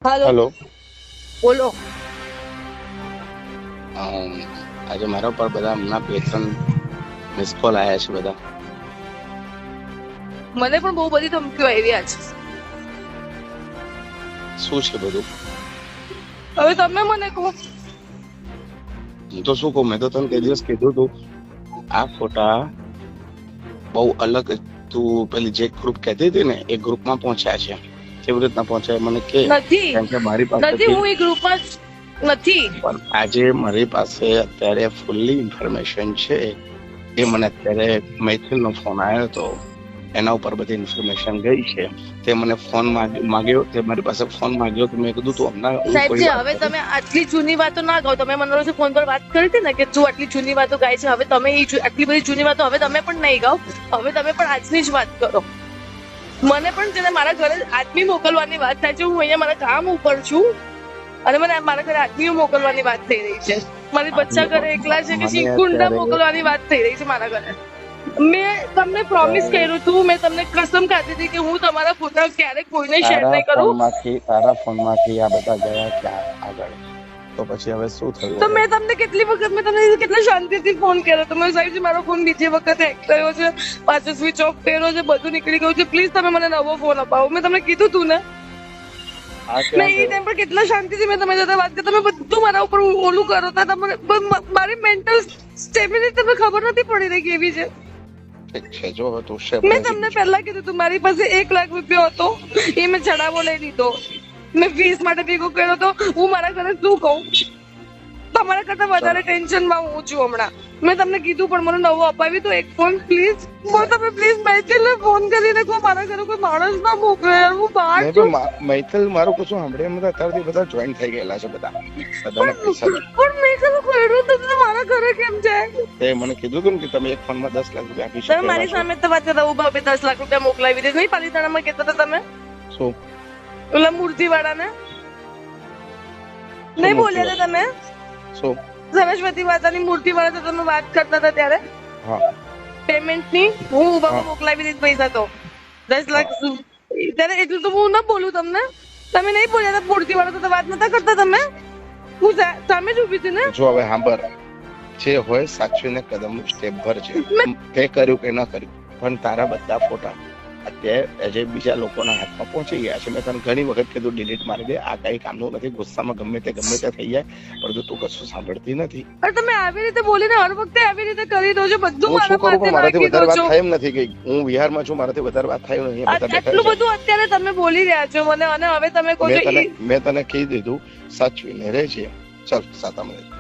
હાલો, hello. બોલો. આજે મારા ઉપર બધા હમણાં 2-3 મિસ કોલ આવ્યા છે બધા. મને પણ બહુ બધી ધમકીઓ આવી છે. શું છે બધું? હવે તમે મને કહો. હું તો શું કહું, મેં તો તને તે દિવસ કીધું તું આ ફોટા બહુ અલગ, તું પેલી જે ગ્રુપ કહેતી હતી ને એ ગ્રુપમાં પહોંચ્યા છે. કેવી રીતના પહોંચ્યા મને કે, નથી કારણ કે મારી નથી પાસેથી હું એ ગ્રુપમાં નથી. પણ આજે મારી પાસે અત્યારે ફૂલ્લી ઇન્ફોર્મેશન છે. એ મને અત્યારે મૈથિલનો ફોન આવ્યો હતો, એના ઉપર બધી ઇન્ફોર્મેશન ગઈ છે. તે મને ફોન માંગ્યો, તે મારી પાસે ફોન માંગ્યો, તો મેં કીધું તું હમણાં હું સાહેબ કોઈ છે, વાત હવે કરું. તમે આટલી જૂની વાતો ના કહો. તમે મને રોજ ફોન પર વાત કરી હતી ને કે તું આટલી જૂની વાતો ગાય છે. હવે તમે આટલી બધી જૂની વાતો હવે તમે પણ નહીં ગાઓ. હવે તમે પણ આજની જ વાત કરો. મને પણ છે ને મારા ઘરે આદમી મોકલવાની વાત થાય છે. હું અહીંયા મારા કામ ઉપર છું અને મને મારા ઘરે આદમીઓ મોકલવાની વાત થઈ રહી છે. મારી બચ્ચા ઘરે એકલા છે કે ગુંડા મોકલવાની વાત થઈ રહી છે મારા ઘરે. મેં તમને પ્રોમિસ કર્યું હતું, મેં તમને કસમ ખાધી હતી કે હું તમારા ફોટા ક્યારેક કોઈને શેર નહીં કરું. તારા ફોનમાંથી આ બધા ગયા ક્યાં આગળ? તો પછી હવે શું થયું? તો મેં તમને કેટલી વખત મેં તમને કેટલા શાંતિથી ફોન કર્યો તો મેં સાહેબ મારો ફોન બીજી વખત હેક થયો છે, પાછો સ્વિચ ઓફ કર્યો છે, બધું નીકળી ગયું છે. પ્લીઝ તમે મને નવો ફોન અપાવો. મેં તમને કીધું તું ને. મેં એ ટાઈમ પર કેટલા શાંતિથી મેં તમારી સાથે વાત કરી. તમે બધું મારા ઉપર ઓલું કરો તા. તમને મારી મેન્ટલ સ્ટેબિલિટી તમને ખબર નથી પડી રહી કેવી છે. મેં તમને પહેલા કીધું તું મારી પાસે 1 લાખ રૂપિયા હતો, એ મેં ચડાવો લઈ લીધો. મેં ફીસ માટે ભેગો કર્યો તો. હું મારા ઘરે શું કહું? તમારા કરતા વધારે ટેન્શનમાં હું છું હમણાં. મેં તમને કીધું પણ મને નવો અપાવી તો એક ફોન પ્લીઝ. તમે પ્લીઝ મૈથિલને ફોન કરીને કહો મારા ઘરે કોઈ માણસ ના મોકલે યાર. હું બહાર છું. મૈથિલ મારું કશું સાંભળે મને અત્યારથી બધા જોઈન થઈ ગયેલા છે બધા. બધાને પૈસા પણ મેં કશું કર્યું તો મારા ઘરે કેમ જાય? તે મને કીધું હતું ને કે તમે એક ફોનમાં 10 લાખ રૂપિયા આપી તમે શકો. મારી સામે તો વાત કરતા ઉભા 10 લાખ રૂપિયા મોકલાવી દે. નહીં પાલીતાણામાં કહેતા હતા તમે શું ઓલા મૂર્તિ વાળાને નહીં બોલ્યા હતા તમે? શું સરસ્વતી માતાની મૂર્તિ વાળા તમે વાત કરતા હતા ત્યારે હા પેમેન્ટ ની હું ઉભા મોકલાવી દીધી પૈસા તો 10 લાખ ત્યારે. એટલું તો હું ના બોલું તમને. તમે નહીં બોલ્યા હતા મૂર્તિ વાળા તો વાત નતા કરતા તમે. હું સામે જ ઉભી હતી ને. જો હવે સાંભળ, જે હોય સાચવીને કદમ સ્ટેપ ભર છે. તે કર્યું કે ન કર્યું, પણ તારા બધા ફોટા અત્યારે જે બીજા લોકોના હાથમાં પહોંચી ગયા છે. મેં તને ઘણી વખત કીધું ડિલીટ મારી દે, આ કઈ કામનું નથી. ગુસ્સામાં ગમે તે થઈ જાય, પરંતુ તું કશું સાંભળતી નથી. તમે આવી રીતે બોલીને હર વખતે આવી રીતે કરી દો છો. બધું હું શું કરું? મારાથી નાખી દો વધારે વાત છો. થાય એમ નથી ગઈ. હું વિહારમાં છું, મારાથી વધારે વાત થાય નહીં. આટલું બધું અત્યારે તમે બોલી રહ્યા છો મને, અને હવે તમે કહો છો મેં તને કહી દીધું સાચવીને રહેજે. ચાલ 7 મિનિટ.